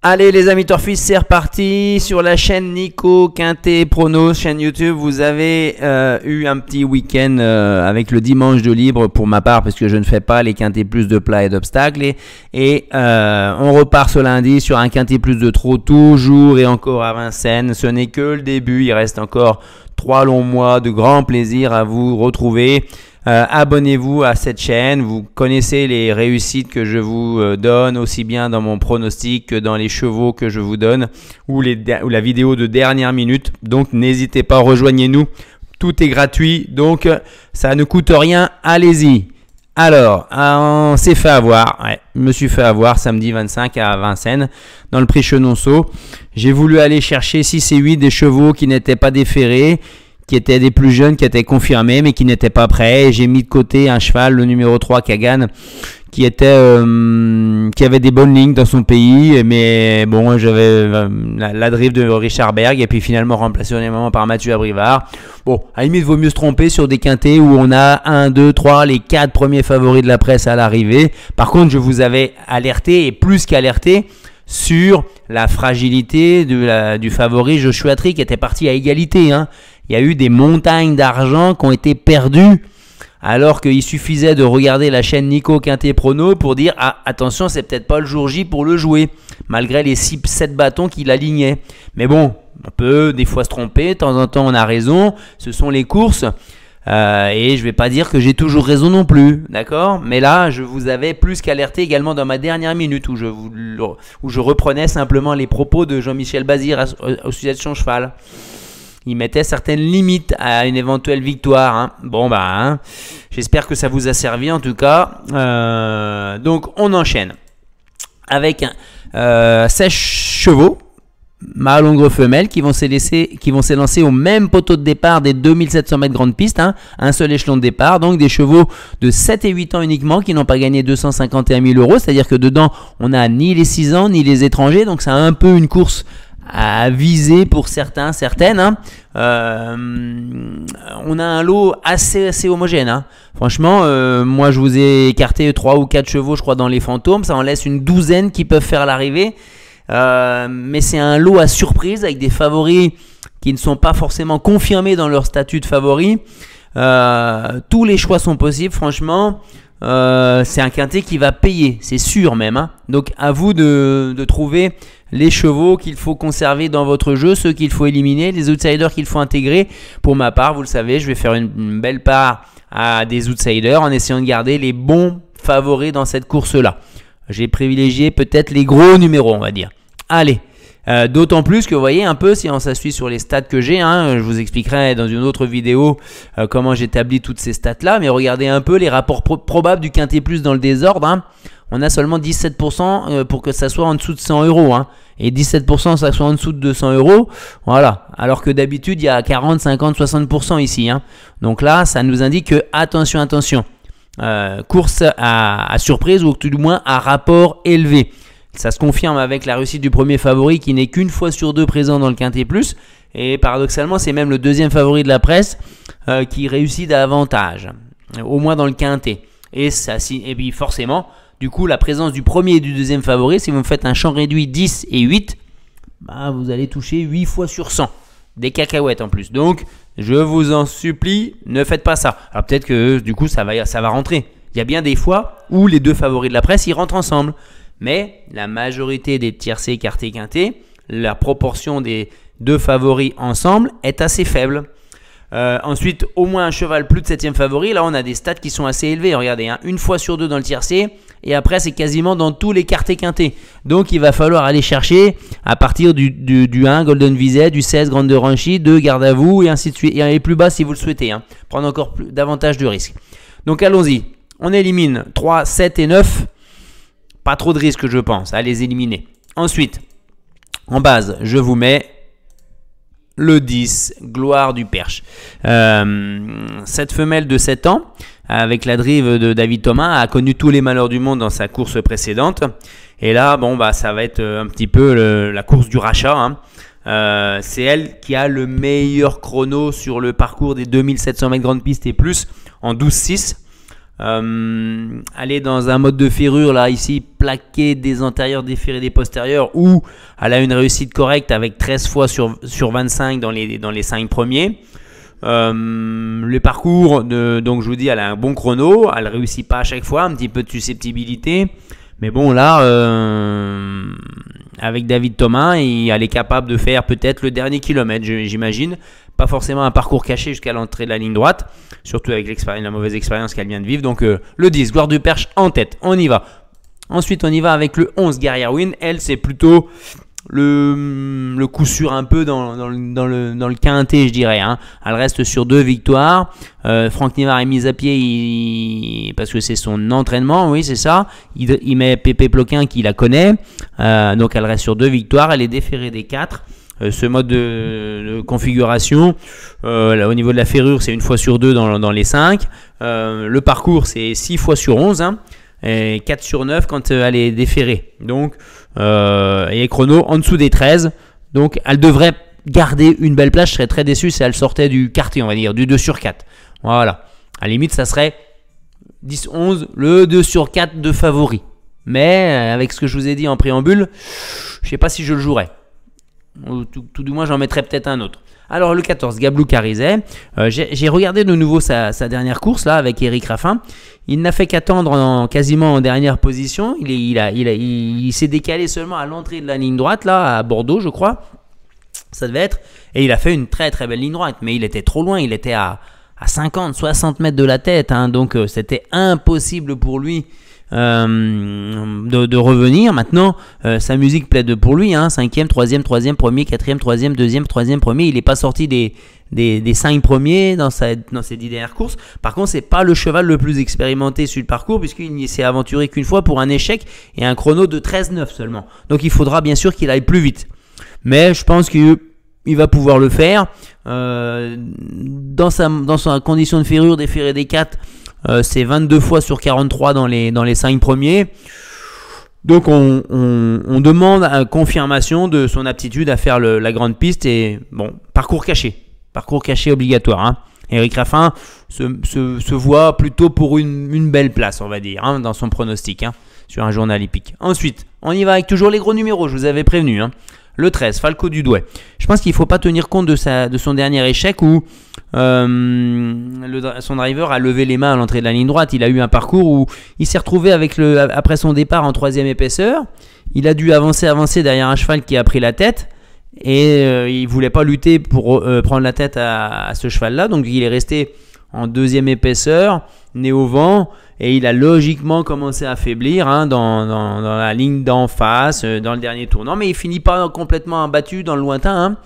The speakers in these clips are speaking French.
Allez les amis Turfistes, c'est reparti sur la chaîne Nico Quintet Pronos, chaîne YouTube. Vous avez eu un petit week-end avec le dimanche de libre pour ma part parce que je ne fais pas les Quintet plus de plats et d'obstacles. Et on repart ce lundi sur un Quintet plus de trot toujours et encore à Vincennes. Ce n'est que le début, il reste encore 3 longs mois de grand plaisir à vous retrouver. Abonnez-vous à cette chaîne, vous connaissez les réussites que je vous donne aussi bien dans mon pronostic que dans les chevaux que je vous donne ou la vidéo de dernière minute. Donc n'hésitez pas, rejoignez-nous, tout est gratuit, donc ça ne coûte rien, allez-y. Alors, on s'est fait avoir, je me suis fait avoir samedi 25 à Vincennes dans le prix Chenonceau. J'ai voulu aller chercher 6 et 8 des chevaux qui n'étaient pas déférés, qui étaient des plus jeunes, qui étaient confirmés, mais qui n'étaient pas prêts. J'ai mis de côté un cheval, le numéro 3, Kagan, qui avait des bonnes lignes dans son pays, mais bon, j'avais la drive de Richard Berg, et puis finalement remplacé au moment par Mathieu Abrivard. Bon, à la limite, il vaut mieux se tromper sur des quintés où on a 1, 2, 3, les 4 premiers favoris de la presse à l'arrivée. Par contre, je vous avais alerté, et plus qu'alerté, sur la fragilité du favori Joshua Tree, qui était parti à égalité, hein. Il y a eu des montagnes d'argent qui ont été perdues alors qu'il suffisait de regarder la chaîne Nico Quintet Prono pour dire « Ah, attention, c'est peut-être pas le jour J pour le jouer », malgré les 6-7 bâtons qu'il alignait. Mais bon, on peut des fois se tromper, de temps en temps on a raison, ce sont les courses. Et je ne vais pas dire que j'ai toujours raison non plus, d'accord? Mais là, je vous avais plus qu'alerté également dans ma dernière minute où je reprenais simplement les propos de Jean-Michel Bazir au sujet de son cheval. Il mettait certaines limites à une éventuelle victoire, hein. Bon, j'espère que ça vous a servi en tout cas. Donc, on enchaîne avec 16 chevaux, mâle, ongre, femelle, qui vont s'élancer au même poteau de départ des 2700 mètres grande piste, hein, un seul échelon de départ, donc des chevaux de 7 et 8 ans uniquement qui n'ont pas gagné 251 000 €, c'est-à-dire que dedans, on n'a ni les 6 ans ni les étrangers, donc c'est un peu une course à viser pour certains, certaines, hein. On a un lot assez homogène, hein. Franchement, moi je vous ai écarté 3 ou 4 chevaux je crois dans les fantômes, ça en laisse une douzaine qui peuvent faire l'arrivée, mais c'est un lot à surprise avec des favoris qui ne sont pas forcément confirmés dans leur statut de favoris. Tous les choix sont possibles, franchement. C'est un quintet qui va payer, c'est sûr même, hein. Donc à vous de trouver les chevaux qu'il faut conserver dans votre jeu, ceux qu'il faut éliminer, les outsiders qu'il faut intégrer. Pour ma part, vous le savez, je vais faire une belle part à des outsiders en essayant de garder les bons favoris dans cette course-là. J'ai privilégié peut-être les gros numéros, on va dire. Allez, d'autant plus que vous voyez un peu, si on s'appuie sur les stats que j'ai, hein, je vous expliquerai dans une autre vidéo comment j'établis toutes ces stats-là, mais regardez un peu les rapports probables du Quintet Plus dans le désordre, hein. On a seulement 17% pour que ça soit en dessous de 100 €, hein, et 17% ça soit en dessous de 200 €, voilà, alors que d'habitude il y a 40, 50, 60% ici, hein. Donc là, ça nous indique que, attention, course à surprise ou tout du moins à rapport élevé. Ça se confirme avec la réussite du premier favori qui n'est qu'une fois sur 2 présent dans le Quintet Plus. Et paradoxalement, c'est même le deuxième favori de la presse qui réussit davantage, au moins dans le Quintet. Et puis forcément, du coup, la présence du premier et du deuxième favori, si vous me faites un champ réduit 10 et 8, vous allez toucher 8 fois sur 100. Des cacahuètes en plus. Donc, je vous en supplie, ne faites pas ça. Alors peut-être que du coup, ça va rentrer. Il y a bien des fois où les deux favoris de la presse, ils rentrent ensemble. Mais la majorité des tiercés écartés quintés, la proportion des deux favoris ensemble est assez faible. Ensuite, au moins un cheval plus de 7e favori. Là, on a des stats qui sont assez élevés. Regardez, hein, une fois sur 2 dans le tiercé. Et après, c'est quasiment dans tous les quartés quintés. Donc, il va falloir aller chercher à partir du 1, Golden Visay, du 16, Grande de Ranchy, 2, Garde à vous, et ainsi de suite. Et aller plus bas si vous le souhaitez, hein. Prendre encore davantage de risques. Donc, allons-y. On élimine 3, 7 et 9. Pas trop de risques, je pense, à les éliminer. Ensuite, en base, je vous mets le 10, Gloire du Perche. Cette femelle de 7 ans, avec la drive de David Thomas, a connu tous les malheurs du monde dans sa course précédente. Et là, ça va être un petit peu la course du rachat, hein. C'est elle qui a le meilleur chrono sur le parcours des 2700 mètres grande piste et plus en 12,6. aller dans un mode de ferrure là ici, plaquer des antérieurs, déferrer des postérieurs, ou elle a une réussite correcte avec 13 fois sur 25 dans les 5 premiers. Le parcours, donc je vous dis, elle a un bon chrono, elle réussit pas à chaque fois, un petit peu de susceptibilité, mais bon là, avec David Thomas, elle est capable de faire peut-être le dernier kilomètre, j'imagine. Pas forcément un parcours caché jusqu'à l'entrée de la ligne droite, surtout avec la mauvaise expérience qu'elle vient de vivre. Donc le 10, Gloire du Perche en tête, on y va. Ensuite on y va avec le 11, Guerrière Win. Elle, c'est plutôt le coup sûr un peu dans le quintet, je dirais, hein. Elle reste sur 2 victoires. Franck Nivard est mis à pied parce que c'est son entraînement, oui c'est ça. Il met Pépé Ploquin qui la connaît, donc elle reste sur 2 victoires. Elle est déférée des 4. Ce mode de configuration, là, au niveau de la ferrure, c'est 1 fois sur 2 dans les 5. Le parcours, c'est 6 fois sur 11, hein, et 4 sur 9 quand elle est déférée. Donc, et chrono en dessous des 13. Donc, elle devrait garder une belle place. Je serais très déçu si elle sortait du quartier, on va dire, du 2 sur 4. Voilà. À la limite, ça serait 10-11, le 2 sur 4 de favori. Mais, avec ce que je vous ai dit en préambule, je ne sais pas si je le jouerais. Tout du moins j'en mettrai peut-être un autre. Alors le 14, Gablou Carizet, j'ai regardé de nouveau sa dernière course là avec Eric Raffin. Il n'a fait qu'attendre quasiment en dernière position. Il s'est décalé seulement à l'entrée de la ligne droite là à Bordeaux, je crois, ça devait être, et il a fait une très très belle ligne droite, mais il était trop loin, il était à 50-60 mètres de la tête, hein, donc c'était impossible pour lui de revenir. Maintenant, sa musique plaide pour lui, hein, 5e, 3e, 3e, 1er, 4e, 3e, 2e, 3e, 1er. Il n'est pas sorti des 5 premiers dans ses 10 dernières courses. Par contre, c'est pas le cheval le plus expérimenté sur le parcours, puisqu'il ne s'est aventuré qu'une fois pour un échec et un chrono de 13,9 seulement. Donc il faudra bien sûr qu'il aille plus vite. Mais je pense qu'il va pouvoir le faire. Dans sa condition de ferrure, déféré des 4, c'est 22 fois sur 43 dans les 5 premiers. Donc on demande une confirmation de son aptitude à faire la grande piste. Et bon, parcours caché obligatoire, hein. Eric Raffin se voit plutôt pour une belle place, on va dire, hein, dans son pronostic, hein, sur un journal hippique. Ensuite, on y va avec toujours les gros numéros, je vous avais prévenu, hein. Le 13, Falco du Douai. Je pense qu'il ne faut pas tenir compte de son dernier échec où son driver a levé les mains à l'entrée de la ligne droite. Il a eu un parcours où il s'est retrouvé après son départ en 3e épaisseur. Il a dû avancer derrière un cheval qui a pris la tête. Et il ne voulait pas lutter pour prendre la tête à ce cheval-là. Donc il est resté en 2e épaisseur, nez au vent. Et il a logiquement commencé à faiblir, hein, dans la ligne d'en face, dans le dernier tournant. Mais il finit pas complètement abattu dans le lointain, hein.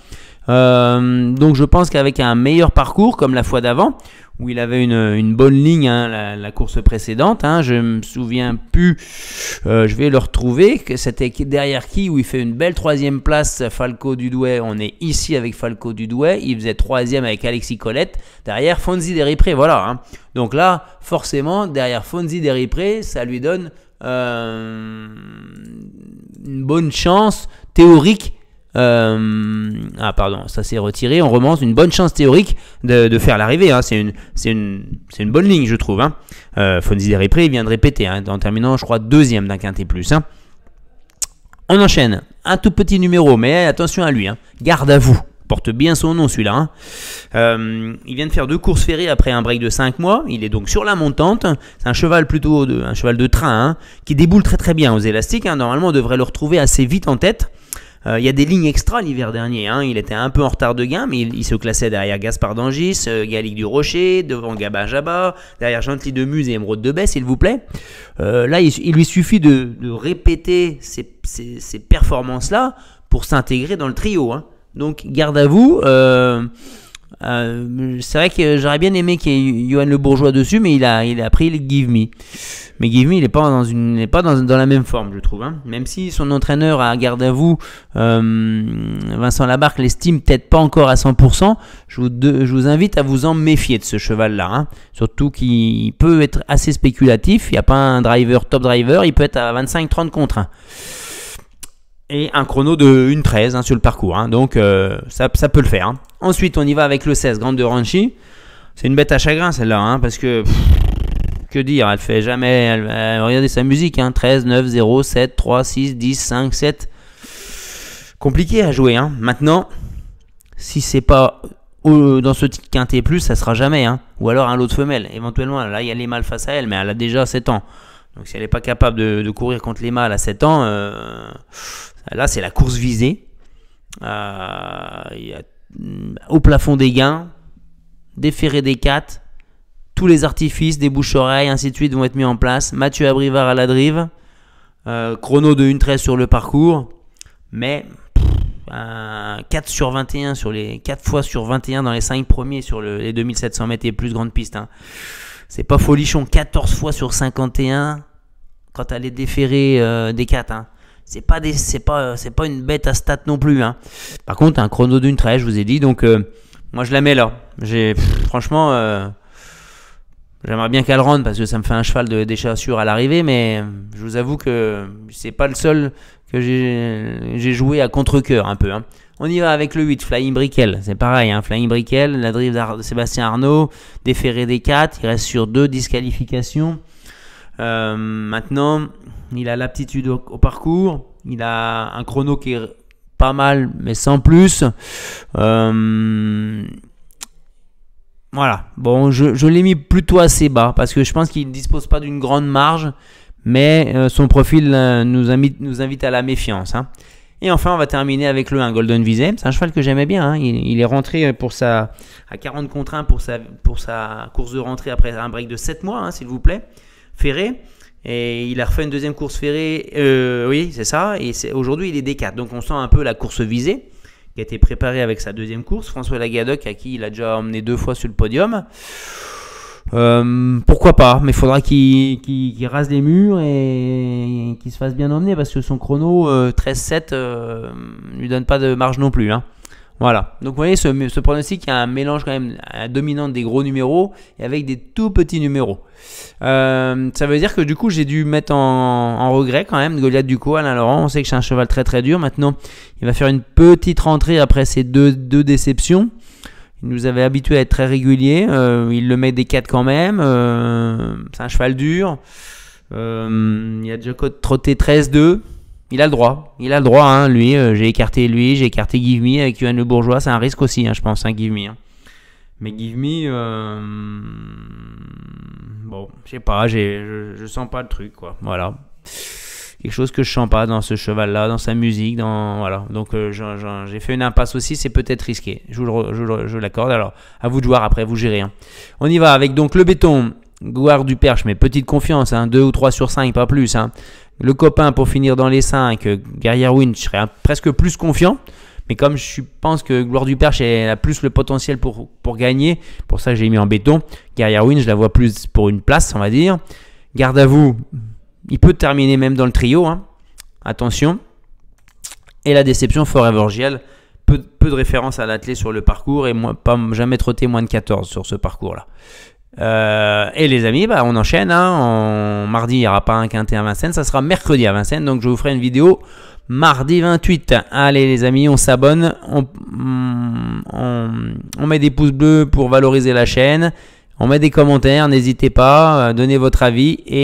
Donc je pense qu'avec un meilleur parcours, comme la fois d'avant, où il avait une bonne ligne, hein, la course précédente, hein, je me souviens plus, je vais le retrouver, que c'était derrière qui, où il fait une belle 3e place, Falco du Douai. On est ici avec Falco du Douai, il faisait 3e avec Alexis Colette, derrière Fonzi Deripré, voilà, hein. Donc là, forcément, derrière Fonzi Deripré, ça lui donne une bonne chance théorique. Pardon, ça s'est retiré. On remonte, une bonne chance théorique de faire l'arrivée, hein. C'est une bonne ligne, je trouve, hein. Fonzi Deripré, il vient de répéter, hein, en terminant, je crois, 2e d'un quintet plus, hein. On enchaîne. Un tout petit numéro, mais attention à lui, hein. Garde à vous. Porte bien son nom celui-là, hein. Il vient de faire 2 courses ferrées après un break de 5 mois. Il est donc sur la montante. C'est un cheval un cheval de train, hein, qui déboule très très bien aux élastiques, hein. Normalement, on devrait le retrouver assez vite en tête. Il y a des lignes extra l'hiver dernier, hein. Il était un peu en retard de gain, mais il se classait derrière Gaspard d'Angis, Gallic du Rocher, devant Gabin Jabba, derrière Gentil de Muse et Émeraude de Baie, s'il vous plaît. Là, il lui suffit de répéter ces performances-là pour s'intégrer dans le trio, hein. Donc, garde à vous. C'est vrai que j'aurais bien aimé qu'il y ait Johan Le Bourgeois dessus, mais il a pris le Give Me. Mais Give Me, il n'est pas dans la même forme, je trouve, hein. Même si son entraîneur à garde à vous, Vincent Labarque, l'estime peut-être pas encore à 100%, je vous invite à vous en méfier de ce cheval-là, hein. Surtout qu'il peut être assez spéculatif. Il n'y a pas un top driver, il peut être à 25-30 contre 1. Et un chrono de 1,13, hein, sur le parcours, hein. Donc ça peut le faire, hein. Ensuite on y va avec le 16, Grande de Ranchi. C'est une bête à chagrin celle-là, hein, parce que que dire, elle fait jamais, regardez sa musique, hein, 13, 9, 0, 7, 3, 6, 10, 5, 7. Compliqué à jouer, hein. Maintenant, si c'est pas dans ce titre quintet plus, ça sera jamais, hein. Ou alors un lot de femelle, éventuellement, là il y a les mâles face à elle, mais elle a déjà 7 ans. Donc si elle n'est pas capable de courir contre les mâles à 7 ans, là c'est la course visée. Il y a, au plafond des gains, des ferrés des 4, tous les artifices, des bouches-oreilles, ainsi de suite vont être mis en place. Mathieu Abrivard à la drive, chrono de 1,13 sur le parcours, mais 4 sur 21 sur les 4 fois sur 21 dans les 5 premiers sur les 2700 mètres et plus grandes pistes, hein. C'est pas folichon, 14 fois sur 51 quand elle est déférée des 4, hein. C'est pas une bête à stat non plus, hein. Par contre, un chrono d'une 13, je vous ai dit, donc moi je la mets là. Franchement, j'aimerais bien qu'elle rentre parce que ça me fait un cheval des chassures à l'arrivée, mais je vous avoue que c'est pas le seul que j'ai joué à contre-cœur un peu, hein. On y va avec le 8, Flying Brickell. C'est pareil, hein, Flying Brickell, la drive de Sébastien Arnaud, déféré des 4, il reste sur 2 disqualifications. Maintenant, il a l'aptitude au parcours, il a un chrono qui est pas mal, mais sans plus. Voilà, bon, je l'ai mis plutôt assez bas parce que je pense qu'il ne dispose pas d'une grande marge, mais son profil nous invite à la méfiance, hein. Et enfin, on va terminer avec le 1 Golden Visay. C'est un cheval que j'aimais bien, hein. Il est rentré à 40 contre 1 pour sa course de rentrée après un break de 7 mois, hein, s'il vous plaît, ferré. Et il a refait une deuxième course ferrée, oui, c'est ça. Et aujourd'hui, il est D4. Donc, on sent un peu la course visée qui a été préparée avec sa deuxième course. François Lagadoc, à qui il a déjà emmené 2 fois sur le podium. Pourquoi pas, mais il faudra qu'il rase les murs et qu'il se fasse bien emmener parce que son chrono 13-7 lui donne pas de marge non plus, hein. Voilà, donc vous voyez ce pronostic, il y a un mélange quand même dominant des gros numéros et avec des tout petits numéros. Ça veut dire que du coup j'ai dû mettre en regret quand même Goliath Ducos, Alain Laurent. On sait que c'est un cheval très très dur. Maintenant il va faire une petite rentrée après ces deux déceptions. Il nous avait habitué à être très régulier. Il le met des 4 quand même. C'est un cheval dur. Il a déjà trotté 13-2. Il a le droit, hein, lui. J'ai écarté Give Me avec Yoann Le Bourgeois. C'est un risque aussi, hein, je pense, hein, Give Me, hein. Mais Give Me, bon, je sais pas, je sens pas le truc, quoi. Voilà. Quelque chose que je sens pas dans ce cheval-là, dans sa musique, voilà. Donc j'ai fait une impasse aussi, c'est peut-être risqué. Je l'accorde. Alors, à vous de voir après, vous gérez, hein. On y va avec donc le béton, Gouard du Perche, mais petite confiance, hein, 2 ou 3 sur 5, pas plus, hein. Le copain pour finir dans les 5, Guerrier Win, je serais presque plus confiant. Mais comme je pense que Gloire du Perche a plus le potentiel pour gagner, pour ça que j'ai mis en béton. Guerrier Win, je la vois plus pour une place, on va dire. Garde à vous, il peut terminer même dans le trio, hein. Attention. Et la déception, Forever Giel, peu de références à l'attelé sur le parcours et jamais trotté moins de 14 sur ce parcours-là. Et les amis, on enchaîne, hein. Mardi il n'y aura pas un quintet à Vincennes, ça sera mercredi à Vincennes, donc je vous ferai une vidéo mardi 28. Allez les amis, on s'abonne, on met des pouces bleus pour valoriser la chaîne, on met des commentaires, n'hésitez pas, donnez votre avis et